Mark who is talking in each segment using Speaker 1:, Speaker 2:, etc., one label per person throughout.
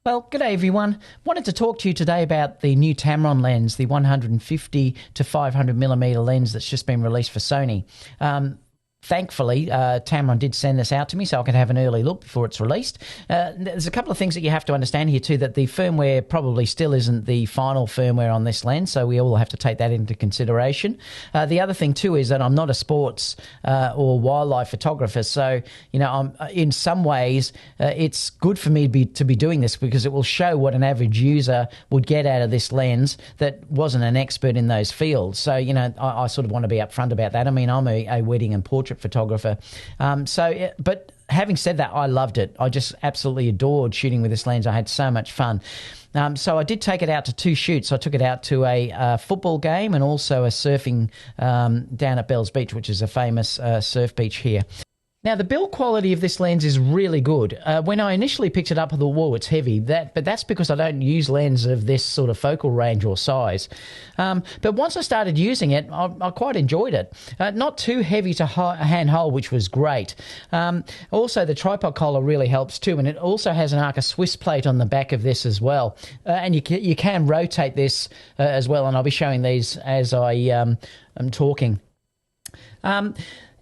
Speaker 1: Well, g'day everyone. Wanted to talk to you today about the new Tamron lens, the 150 to 500 millimeter lens that's just been released for Sony. Thankfully, Tamron did send this out to me so I could have an early look before it's released. There's a couple of things that you have to understand here too, that the firmware probably still isn't the final firmware on this lens, so we all have to take that into consideration. The other thing too is that I'm not a sports or wildlife photographer, so in some ways it's good for me to be doing this because it will show what an average user would get out of this lens that wasn't an expert in those fields. So I sort of want to be upfront about that. I mean, I'm a wedding and portrait photographer. But having said that, I loved it. I just absolutely adored shooting with this lens. I had so much fun. So I did take it out to two shoots. I took it out to a football game and also a surfing down at Bells Beach, which is a famous surf beach here. Now, the build quality of this lens is really good. When I initially picked it up on the wall, it's heavy, but that's because I don't use lens of this sort of focal range or size. But once I started using it, I quite enjoyed it. Not too heavy to hand-hold, which was great. Also, the tripod collar really helps too, and it also has an Arca Swiss plate on the back of this as well. And you can rotate this as well, and I'll be showing these as I am talking.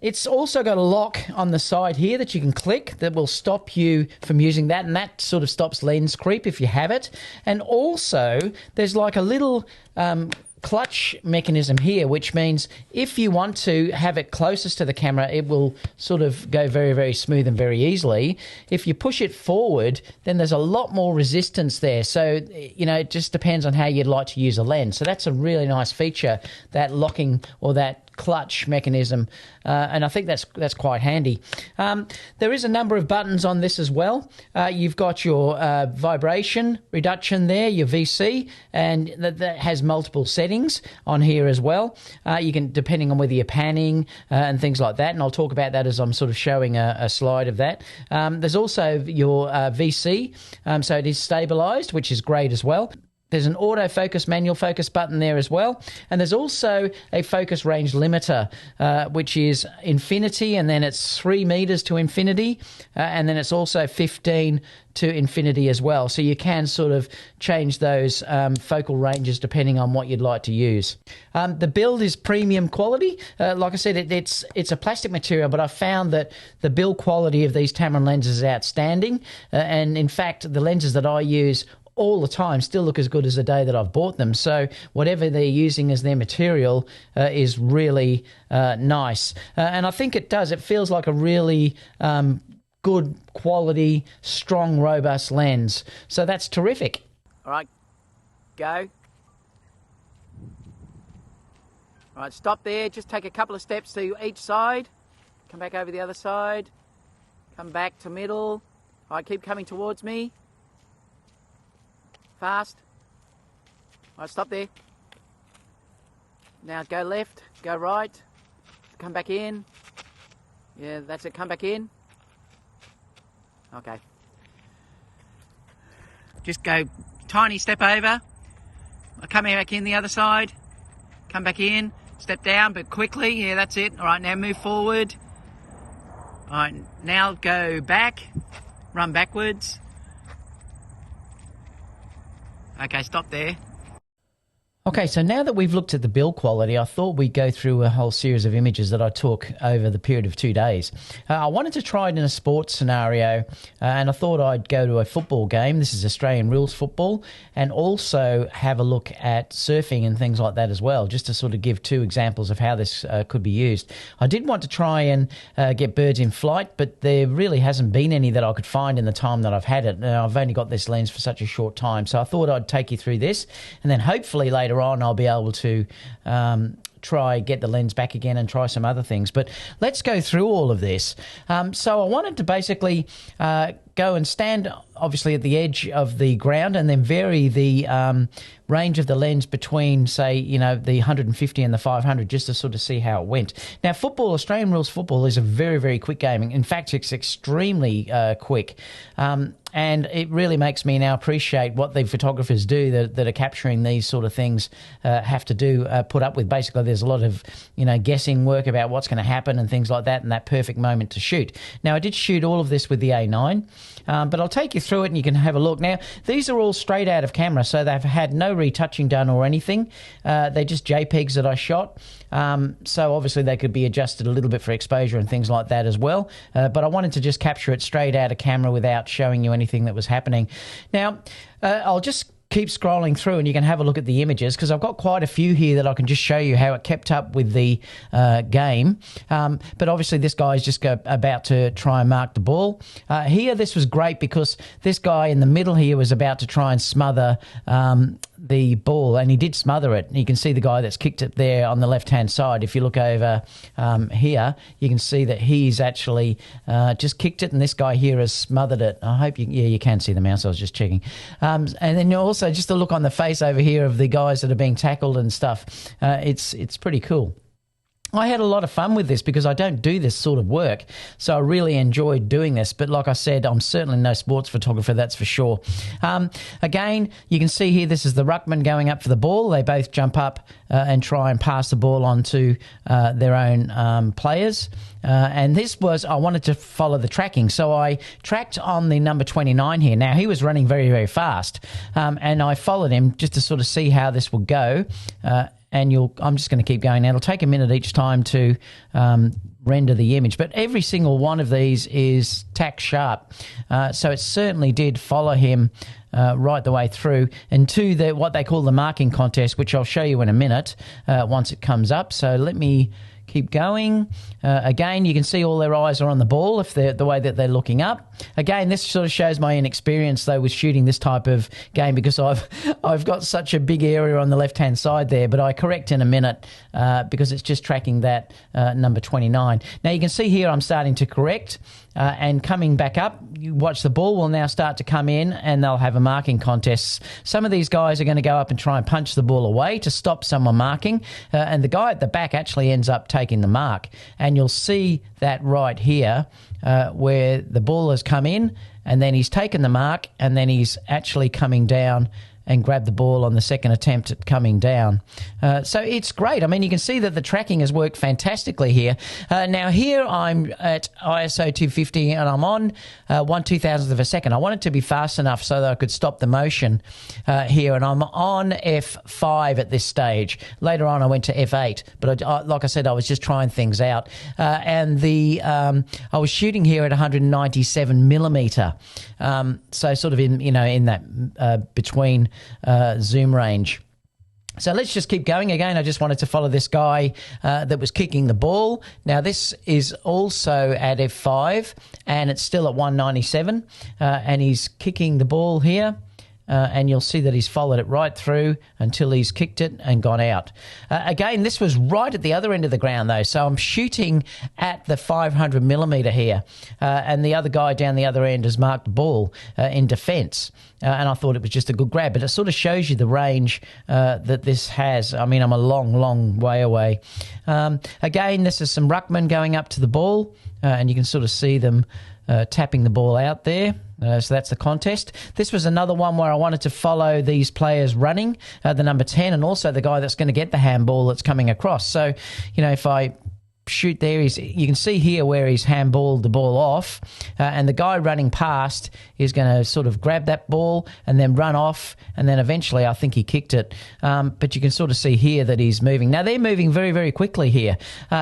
Speaker 1: It's also got a lock on the side here that you can click that will stop you from using that, and that sort of stops lens creep if you have it. And also, there's like a little clutch mechanism here, which means if you want to have it closest to the camera, it will sort of go very, very smooth and very easily. If you push it forward, then there's a lot more resistance there. So, it just depends on how you'd like to use a lens. So that's a really nice feature, that locking or that clutch mechanism, and I think that's quite handy. There is a number of buttons on this as well. You've got your vibration reduction there, your VC, and that has multiple settings on here as well. You can, depending on whether you're panning and things like that, and I'll talk about that as I'm sort of showing a slide of that. There's also your VC, so it is stabilized, which is great as well. There's an autofocus, manual focus button there as well. And there's also a focus range limiter, which is infinity, and then it's 3 meters to infinity, and then it's also 15 to infinity as well. So you can sort of change those focal ranges depending on what you'd like to use. The build is premium quality. Like I said, it's a plastic material, but I found that the build quality of these Tamron lenses is outstanding. And in fact, the lenses that I use all the time still look as good as the day that I've bought them. So whatever they're using as their material is really nice. And I think it does. It feels like a really good quality, strong, robust lens. So that's terrific. All right, go. All right, stop there. Just take a couple of steps to each side. Come back over the other side. Come back to middle. All right, keep coming towards me. Fast. All right, stop there. Now go left, go right. Come back in. Yeah, that's it. Come back in. Okay. Just go tiny step over. Come back in the other side. Come back in. Step down, but quickly. Yeah, that's it. All right, now move forward. All right, now go back. Run backwards. Okay, stop there. Okay, so now that we've looked at the build quality, I thought we'd go through a whole series of images that I took over the period of 2 days. I wanted to try it in a sports scenario, and I thought I'd go to a football game. This is Australian rules football, and also have a look at surfing and things like that as well, just to sort of give two examples of how this could be used. I did want to try and get birds in flight, but there really hasn't been any that I could find in the time that I've had it. I've only got this lens for such a short time, so I thought I'd take you through this, and then hopefully later on I'll be able to get the lens back again and try some other things. But let's go through all of this. So I wanted to basically go and stand obviously at the edge of the ground and then vary the range of the lens between, say, the 150 and the 500 just to sort of see how it went. Now, football, Australian rules football, is a very, very quick game. In fact, it's extremely quick. And it really makes me now appreciate what the photographers do that are capturing these sort of things have to do, put up with. Basically, there's a lot of, guessing work about what's going to happen and things like that, and that perfect moment to shoot. Now, I did shoot all of this with the A9, but I'll take you through it and you can have a look. Now, these are all straight out of camera, so they've had no retouching done or anything. They're just JPEGs that I shot. So obviously they could be adjusted a little bit for exposure and things like that as well. But I wanted to just capture it straight out of camera without showing you anything that was happening. Now, I'll just keep scrolling through and you can have a look at the images, because I've got quite a few here that I can just show you how it kept up with the game. But obviously this guy is just about to try and mark the ball. Here, this was great because this guy in the middle here was about to try and smother the ball, and he did smother it. You can see the guy that's kicked it there on the left-hand side. If you look over here, you can see that he's actually just kicked it, and this guy here has smothered it. I hope you can see the mouse. I was just checking. And then also just a look on the face over here of the guys that are being tackled and stuff. It's pretty cool. I had a lot of fun with this because I don't do this sort of work, so I really enjoyed doing this. But like I said, I'm certainly no sports photographer, that's for sure. Again, you can see here, this is the ruckman going up for the ball. They both jump up and try and pass the ball on to their own players. And this was, I wanted to follow the tracking. So I tracked on the number 29 here. Now, he was running very, very fast. And I followed him just to sort of see how this would go. And I'm just going to keep going now. It'll take a minute each time to render the image. But every single one of these is tack sharp. So it certainly did follow him right the way through, and to what they call the marking contest, which I'll show you in a minute once it comes up. So let me keep going. Again, you can see all their eyes are on the ball if they're the way that they're looking up. Again, this sort of shows my inexperience though with shooting this type of game, because I've got such a big area on the left-hand side there, but I correct in a minute because it's just tracking that number 29. Now you can see here I'm starting to correct and coming back up. You watch the ball will now start to come in and they'll have a marking contest. Some of these guys are going to go up and try and punch the ball away to stop someone marking, and the guy at the back actually ends up taking the mark. And you'll see that right here where the ball has come in and then he's taken the mark and then he's actually coming down and grab the ball on the second attempt at coming down. So it's great. I mean, you can see that the tracking has worked fantastically here. Now here I'm at ISO 250 and I'm on 1/2000th of a second. I want it to be fast enough so that I could stop the motion here, and I'm on F5 at this stage. Later on I went to F8, but like I said, I was just trying things out. And I was shooting here at 197 millimeter. So sort of in that between zoom range. So let's just keep going. Again, I just wanted to follow this guy that was kicking the ball. Now this is also at F5 and it's still at 197 and he's kicking the ball here. And you'll see that he's followed it right through until he's kicked it and gone out. Again, this was right at the other end of the ground, though, so I'm shooting at the 500 millimeter here, and the other guy down the other end has marked the ball in defence, and I thought it was just a good grab, but it sort of shows you the range that this has. I mean, I'm a long, long way away. Again, this is some ruckman going up to the ball, and you can sort of see them tapping the ball out there. So that's the contest. This was another one where I wanted to follow these players running, the number 10, and also the guy that's going to get the handball that's coming across. So, if I shoot there, you can see here where he's handballed the ball off, and the guy running past is going to sort of grab that ball and then run off, and then eventually I think he kicked it. But you can sort of see here that he's moving. Now they're moving very, very quickly here,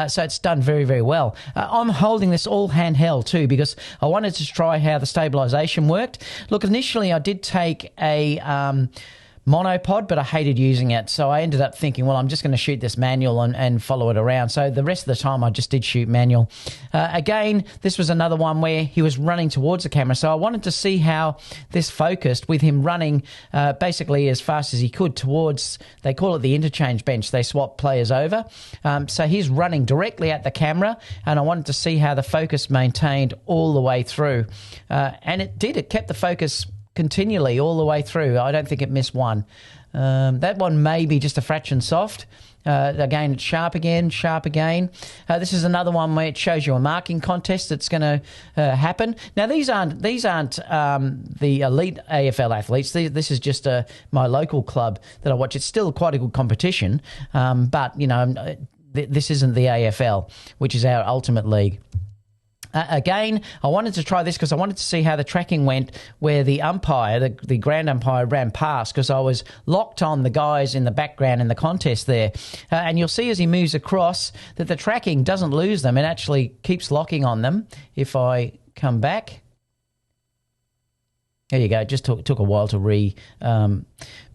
Speaker 1: so it's done very, very well. I'm holding this all handheld too because I wanted to try how the stabilization worked. Look, initially I did take a monopod, but I hated using it. So I ended up thinking, well, I'm just going to shoot this manual and follow it around. So the rest of the time I just did shoot manual. Again, this was another one where he was running towards the camera. So I wanted to see how this focused with him running basically as fast as he could towards, they call it the interchange bench. They swap players over. So he's running directly at the camera, and I wanted to see how the focus maintained all the way through. And it did. It kept the focus continually all the way through. I don't think it missed one. That one may be just a fraction soft. Again, it's sharp again, sharp again. This is another one where it shows you a marking contest that's going to happen. Now, these aren't the elite AFL athletes. This is just my local club that I watch. It's still quite a good competition, but this isn't the AFL, which is our ultimate league. Again, I wanted to try this because I wanted to see how the tracking went where the umpire, the ground umpire, ran past, because I was locked on the guys in the background in the contest there. And you'll see as he moves across that the tracking doesn't lose them. It actually keeps locking on them. If I come back, there you go. It just took a while to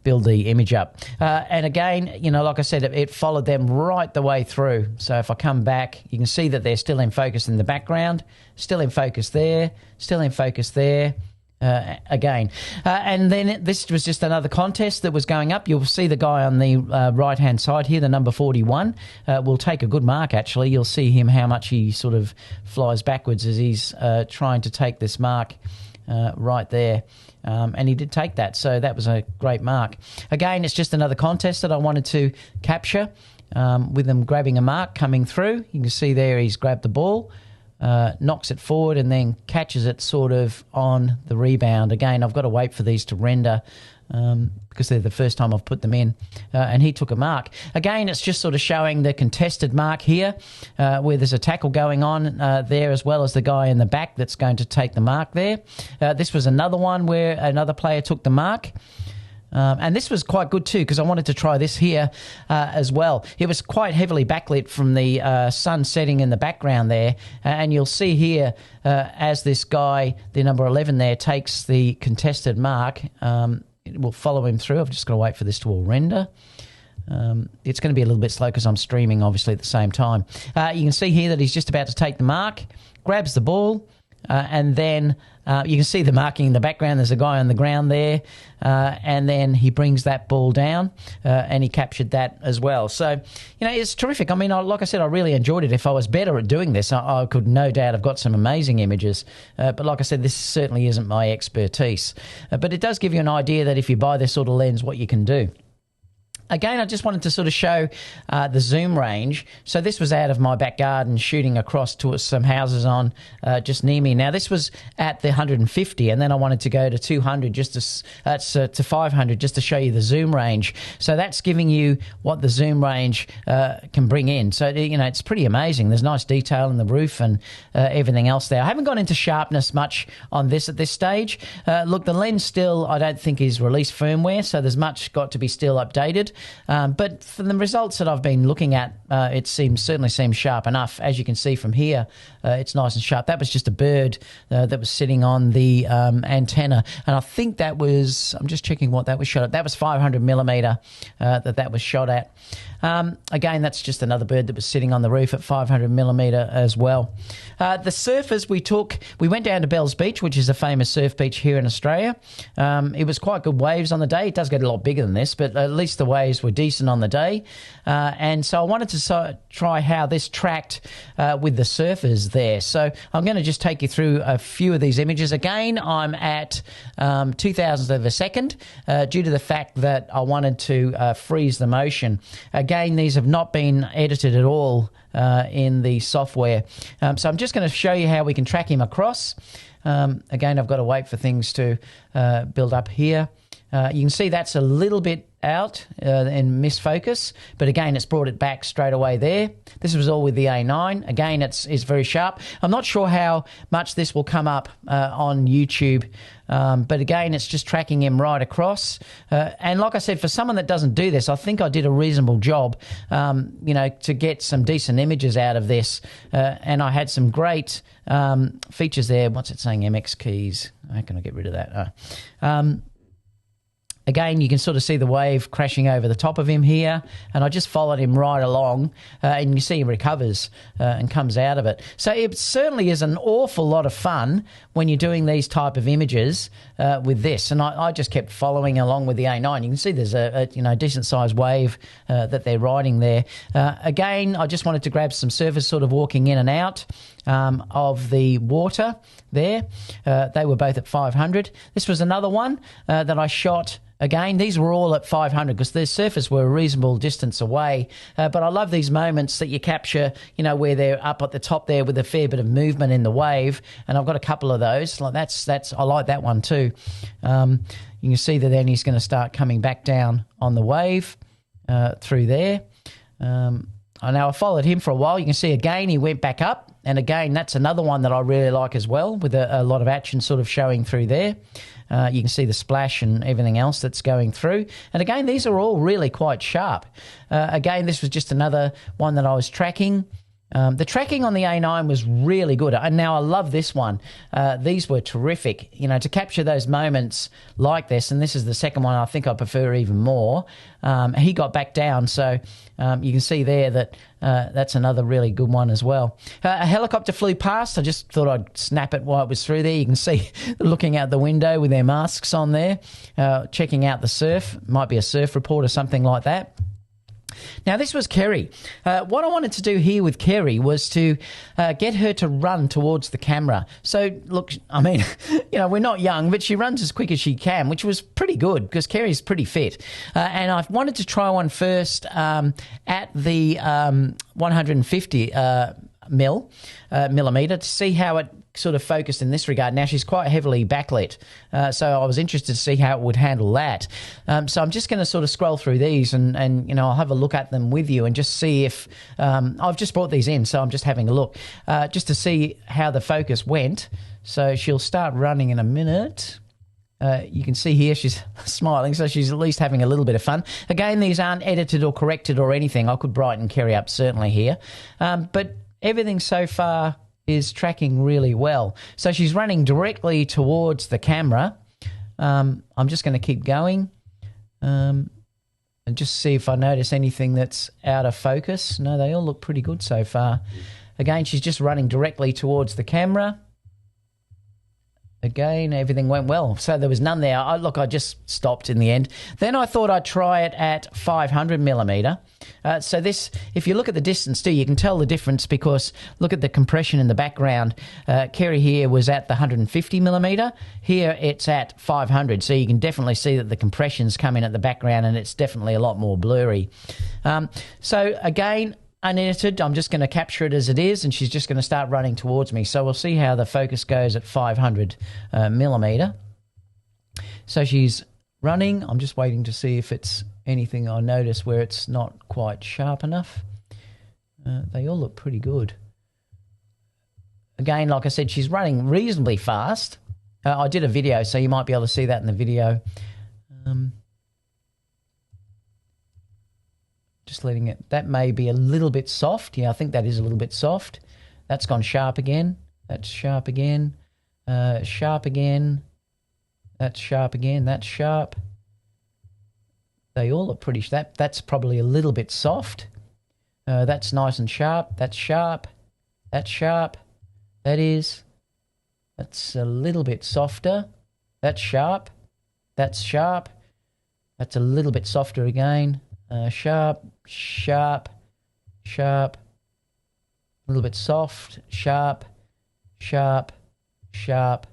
Speaker 1: build the image up. And again, like I said, it followed them right the way through. So if I come back, you can see that they're still in focus in the background, still in focus there, still in focus there. Again. And then this was just another contest that was going up. You'll see the guy on the right-hand side here, the number 41, will take a good mark, actually. You'll see him, how much he sort of flies backwards as he's trying to take this mark right there. And he did take that, so that was a great mark. Again, it's just another contest that I wanted to capture with them grabbing a mark coming through. You can see there he's grabbed the ball, knocks it forward, and then catches it sort of on the rebound. Again, I've got to wait for these to render because they're the first time I've put them in. And he took a mark. Again, it's just sort of showing the contested mark here where there's a tackle going on there, as well as the guy in the back that's going to take the mark there. This was another one where another player took the mark. And this was quite good too, because I wanted to try this here as well. It was quite heavily backlit from the sun setting in the background there. And you'll see here as this guy, the number 11 there, takes the contested mark, it will follow him through. I've just got to wait for this to all render. It's going to be a little bit slow because I'm streaming, obviously, at the same time. You can see here that he's just about to take the mark, grabs the ball, and then you can see the marking in the background. There's a guy on the ground there, and then he brings that ball down, and he captured that as well. So, it's terrific. I mean, like I said, I really enjoyed it. If I was better at doing this, I could no doubt have got some amazing images. But like I said, this certainly isn't my expertise. But it does give you an idea that if you buy this sort of lens, what you can do. Again, I just wanted to sort of show the zoom range. So this was out of my back garden shooting across to some houses on just near me. Now, this was at the 150, and then I wanted to go to 200 to 500 just to show you the zoom range. So that's giving you what the zoom range can bring in. So, it's pretty amazing. There's nice detail in the roof and everything else there. I haven't gone into sharpness much on this at this stage. Look, the lens still, I don't think, is released firmware, so there's much got to be still updated. But for the results that I've been looking at, it certainly seems sharp enough. As you can see from here, it's nice and sharp. That was just a bird that was sitting on the antenna. And I think that was, I'm just checking what that was shot at. That was 500 millimeter that was shot at. Again, that's just another bird that was sitting on the roof at 500 millimeter as well. The surfers we went down to Bells Beach, which is a famous surf beach here in Australia. It was quite good waves on the day. It does get a lot bigger than this, but at least the waves were decent on the day. And so I wanted to try how this tracked with the surfers there. So I'm going to just take you through a few of these images. Again, I'm at 2,000th of a second due to the fact that I wanted to freeze the motion. Again, these have not been edited at all in the software. So I'm just going to show you how we can track him across. Again, I've got to wait for things to build up here. You can see that's a little bit out in misfocus, but again, it's brought it back straight away there. This was all with the A9. Again, it's very sharp. I'm not sure how much this will come up on YouTube, but again, it's just tracking him right across. And like I said, for someone that doesn't do this, I think I did a reasonable job, to get some decent images out of this. And I had some great features there. What's it saying? MX keys. How can I get rid of that? Again, you can sort of see the wave crashing over the top of him here, and I just followed him right along, and you see he recovers and comes out of it. So it certainly is an awful lot of fun when you're doing these type of images, with this, and I just kept following along with the A9. You can see there's a decent sized wave that they're riding there. Again, I just wanted to grab some surface sort of walking in and out of the water there. They were both at 500. This was another one that I shot. Again, these were all at 500 because the surface were a reasonable distance away. But I love these moments that you capture, where they're up at the top there with a fair bit of movement in the wave. And I've got a couple of those. Like I like that one too. You can see that then he's going to start coming back down on the wave through there. Now I followed him for a while. You can see again he went back up. And again, that's another one that I really like as well, with a lot of action sort of showing through there. You can see the splash and everything else that's going through. And again, these are all really quite sharp. Again, this was just another one that I was tracking. The tracking on the A9 was really good. And now I love this one. These were terrific, to capture those moments like this. And this is the second one I think I prefer even more. He got back down. So you can see there that that's another really good one as well. A helicopter flew past. I just thought I'd snap it while it was through there. You can see looking out the window with their masks on there, checking out the surf. Might be a surf report or something like that. Now, this was Kerry. What I wanted to do here with Kerry was to get her to run towards the camera. So, look, I mean, we're not young, but she runs as quick as she can, which was pretty good because Kerry's pretty fit. And I wanted to try one first at the 150 millimeter to see how it sort of focused in this regard. Now, she's quite heavily backlit, so I was interested to see how it would handle that. So I'm just going to sort of scroll through these and I'll have a look at them with you and just see if I've just brought these in, so I'm just having a look just to see how the focus went. So she'll start running in a minute. You can see here she's smiling, so she's at least having a little bit of fun. Again, these aren't edited or corrected or anything. I could brighten Kerry up certainly here. But everything so far is tracking really well. So she's running directly towards the camera. I'm just going to keep going and just see if I notice anything that's out of focus. No, they all look pretty good so far. Again, she's just running directly towards the camera. Again, everything went well. So there was none there. I just stopped in the end. Then I thought I'd try it at 500 millimeter. So this, if you look at the distance too, you can tell the difference because look at the compression in the background. Kerry here was at the 150 millimeter. Here it's at 500. So you can definitely see that the compression's come in at the background and it's definitely a lot more blurry. So again, unedited, I'm just going to capture it as it is, and she's just going to start running towards me. So we'll see how the focus goes at 500 millimeter. So she's running. I'm just waiting to see if it's anything I notice where it's not quite sharp enough. They all look pretty good. Again, like I said, she's running reasonably fast. I did a video, so you might be able to see that in the video. Just letting it, that may be a little bit soft. Yeah, I think that is a little bit soft. That's gone sharp again. That's sharp again. Sharp again. That's sharp again. That's sharp. They all look pretty, that's probably a little bit soft. That's nice and sharp. That's sharp. That's sharp. That's a little bit softer. That's sharp. That's sharp. That's a little bit softer again. Sharp, sharp, sharp, a little bit soft, sharp, sharp, sharp,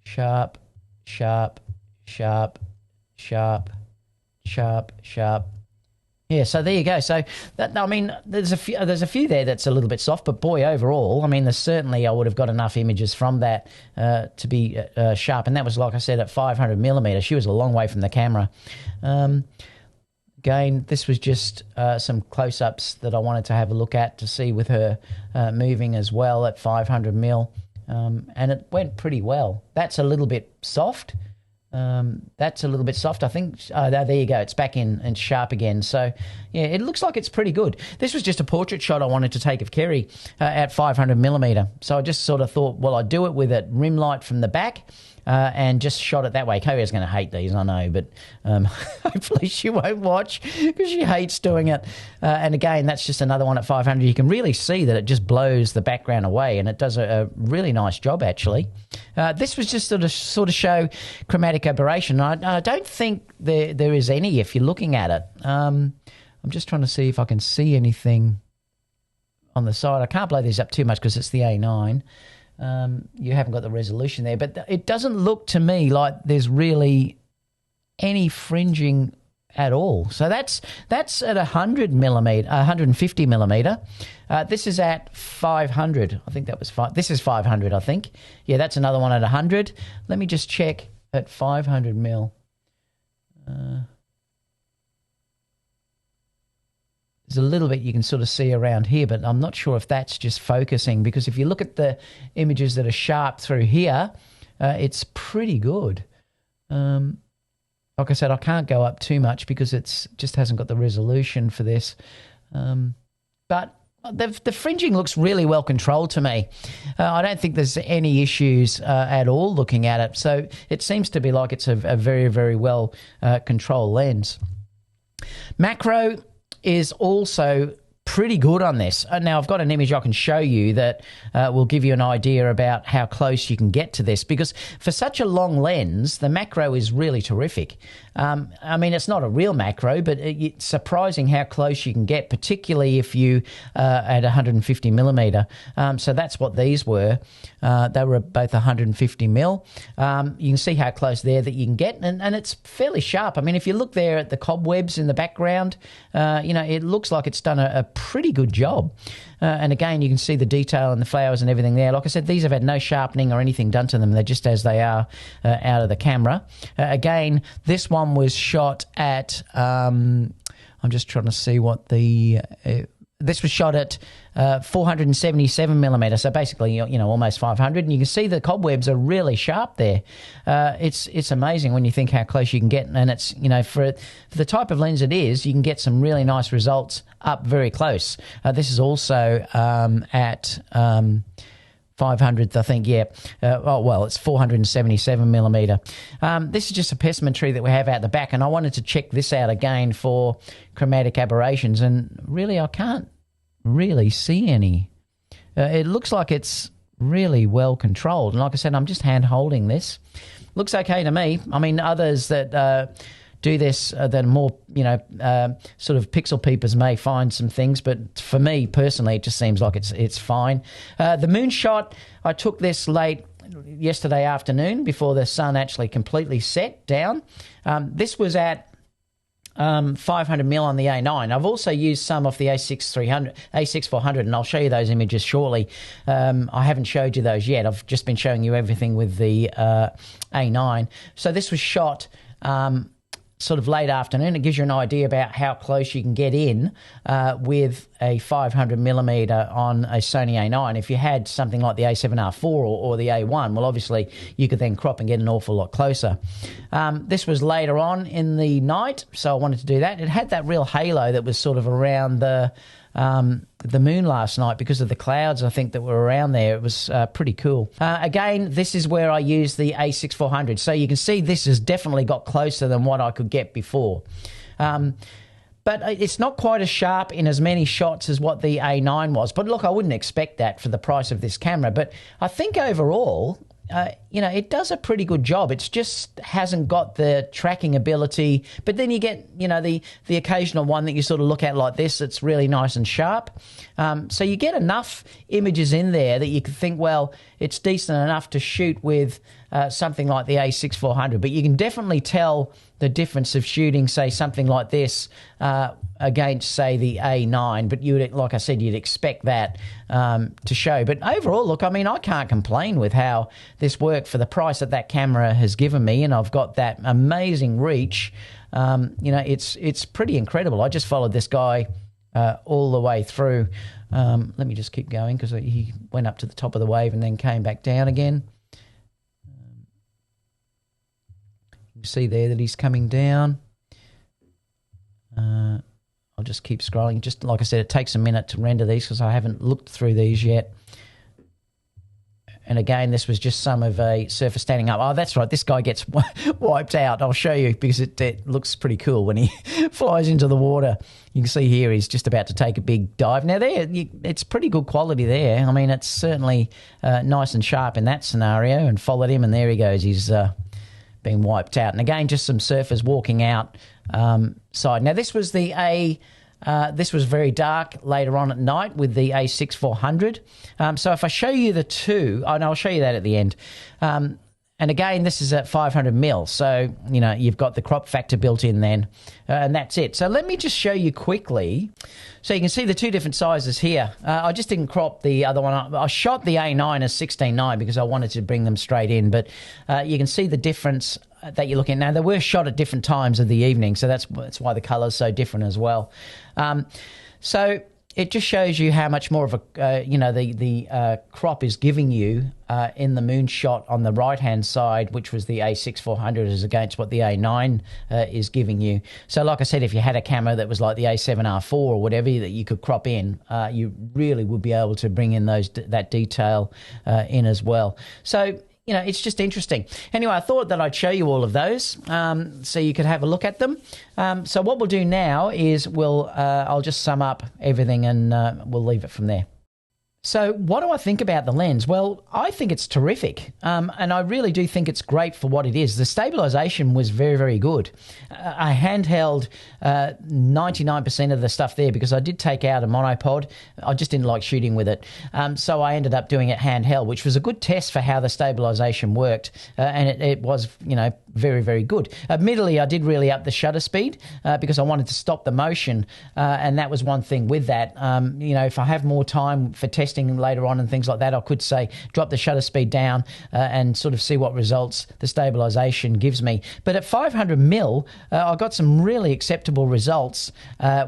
Speaker 1: sharp, sharp, sharp, sharp, sharp, sharp. Yeah, so there you go. So that, I mean, there's a few there that's a little bit soft, but boy, overall, I mean, there's certainly I would have got enough images from that to be sharp, and that was, like I said, at 500 millimeter. She was a long way from the camera. Again, this was just some close-ups that I wanted to have a look at to see with her moving as well at 500 mil, and it went pretty well. That's a little bit soft. That's a little bit soft, I think. There you go. It's back in and sharp again. So, yeah, it looks like it's pretty good. This was just a portrait shot I wanted to take of Kerry at 500 millimeter. So I just sort of thought, well, I'd do it with a rim light from the back. and just shot it that way. Koya's going to hate these, I know, but hopefully she won't watch because she hates doing it. And again, that's just another one at 500. You can really see that it just blows the background away, and it does a really nice job, actually. This was just sort of show chromatic aberration. I don't think there is any if you're looking at it. I'm just trying to see if I can see anything on the side. I can't blow these up too much because it's the A9. You haven't got the resolution there, but it doesn't look to me like there's really any fringing at all. So that's at 100 millimeter, 150 millimeter. This is at 500. I think that was this is 500. I think. Yeah, that's another one at 100. Let me just check at 500 mil. There's a little bit you can sort of see around here, but I'm not sure if that's just focusing, because if you look at the images that are sharp through here, it's pretty good. Like I said, I can't go up too much because it's just hasn't got the resolution for this. But the fringing looks really well controlled to me. I don't think there's any issues at all looking at it. So it seems to be like it's a very, very well controlled lens. Macro is also pretty good on this. Now, I've got an image I can show you that will give you an idea about how close you can get to this, because for such a long lens, the macro is really terrific. I mean, it's not a real macro, but it's surprising how close you can get, particularly if you at 150 millimeter. So that's what these were. They were both 150 mil. You can see how close there that you can get, and it's fairly sharp. I mean, if you look there at the cobwebs in the background, it looks like it's done a pretty good job. And again, you can see the detail and the flowers and everything there. Like I said, these have had no sharpening or anything done to them. They're just as they are out of the camera. Again, this one was shot at, I'm just trying to see what the, this was shot at 477 millimeter, so basically, almost 500. And you can see the cobwebs are really sharp there. It's amazing when you think how close you can get, and it's for the type of lens it is, you can get some really nice results up very close. This is also at 500th, I think. Yeah. It's 477 millimeter. This is just a specimen tree that we have out the back, and I wanted to check this out again for chromatic aberrations, and really I can't really see any. It looks like it's really well controlled, and like I said, I'm just hand holding this. Looks okay to me. I mean, others that do this that are more sort of pixel peepers may find some things, but for me personally it just seems like it's fine. The moonshot, I took this late yesterday afternoon before the sun actually completely set down. This was at 500 mil on the A9. I've also used some off the A6 400, and I'll show you those images shortly. I haven't showed you those yet. I've just been showing you everything with the A9. So this was shot sort of late afternoon. It gives you an idea about how close you can get in with a 500 millimeter on a Sony A9. If you had something like the A7R4 or the A1, well, obviously you could then crop and get an awful lot closer. This was later on in the night, so I wanted to do that. It had that real halo that was sort of around the moon last night because of the clouds, I think, that were around there. It was pretty cool. Again, this is where I used the A6 400. So you can see this has definitely got closer than what I could get before. But it's not quite as sharp in as many shots as what the A9 was. But look, I wouldn't expect that for the price of this camera. But I think overall, it does a pretty good job. It's just hasn't got the tracking ability. But then you get, the occasional one that you sort of look at like this. It's really nice and sharp. So you get enough images in there that you can think, well, it's decent enough to shoot with something like the A6 400. But you can definitely tell the difference of shooting, say, something like this against, say, the A9. But like I said, you'd expect that to show. But overall, look, I mean, I can't complain with how this worked for the price that camera has given me, and I've got that amazing reach. It's pretty incredible. I just followed this guy all the way through. Let me just keep going because he went up to the top of the wave and then came back down again. You see there that he's coming down. I'll just keep scrolling. Just like I said, it takes a minute to render these because I haven't looked through these yet. And again, this was just some of a surfer standing up. Oh, that's right. This guy gets wiped out. I'll show you because it looks pretty cool when he flies into the water. You can see here he's just about to take a big dive. Now, it's pretty good quality there. I mean, it's certainly nice and sharp in that scenario, and followed him, and there he goes. He's being wiped out. And again, just some surfers walking out side. Now, this was this was very dark later on at night with the A6400. So if I show you the two, and I'll show you that at the end. And again, this is at 500 mil. So, you know, you've got the crop factor built in then, and that's it. So let me just show you quickly. So you can see the two different sizes here. I just didn't crop the other one up. I shot the A9 as 16:9 because I wanted to bring them straight in, but you can see the difference that you're looking at. Now, they were shot at different times of the evening, so that's why the colour's so different as well. So it just shows you how much more of a, the crop is giving you in the moonshot on the right-hand side, which was the A6400, as against what the A9 is giving you. So like I said, if you had a camera that was like the A7R4 or whatever that you could crop in, you really would be able to bring in that detail in as well. So, you know, it's just interesting. Anyway, I thought that I'd show you all of those so you could have a look at them. So what we'll do now is I'll just sum up everything and we'll leave it from there. So what do I think about the lens? Well, I think it's terrific, and I really do think it's great for what it is. The stabilization was very, very good. I handheld 99% of the stuff there because I did take out a monopod. I just didn't like shooting with it. So I ended up doing it handheld, which was a good test for how the stabilization worked, and it was, you know, very, very good. Admittedly, I did really up the shutter speed because I wanted to stop the motion, and that was one thing with that. You know, if I have more time for testing later on and things like that, I could say drop the shutter speed down and sort of see what results the stabilization gives me. But at 500 mil, I got some really acceptable results,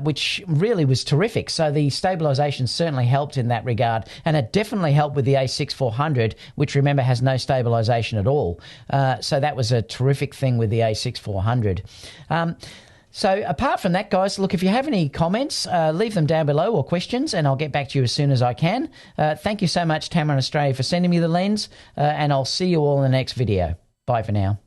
Speaker 1: which really was terrific. So the stabilization certainly helped in that regard, and it definitely helped with the A6400, which, remember, has no stabilization at all. So that was a terrific thing with the A6400. So apart from that, guys, look, if you have any comments, leave them down below or questions, and I'll get back to you as soon as I can. Thank you so much, Tamron Australia, for sending me the lens, and I'll see you all in the next video. Bye for now.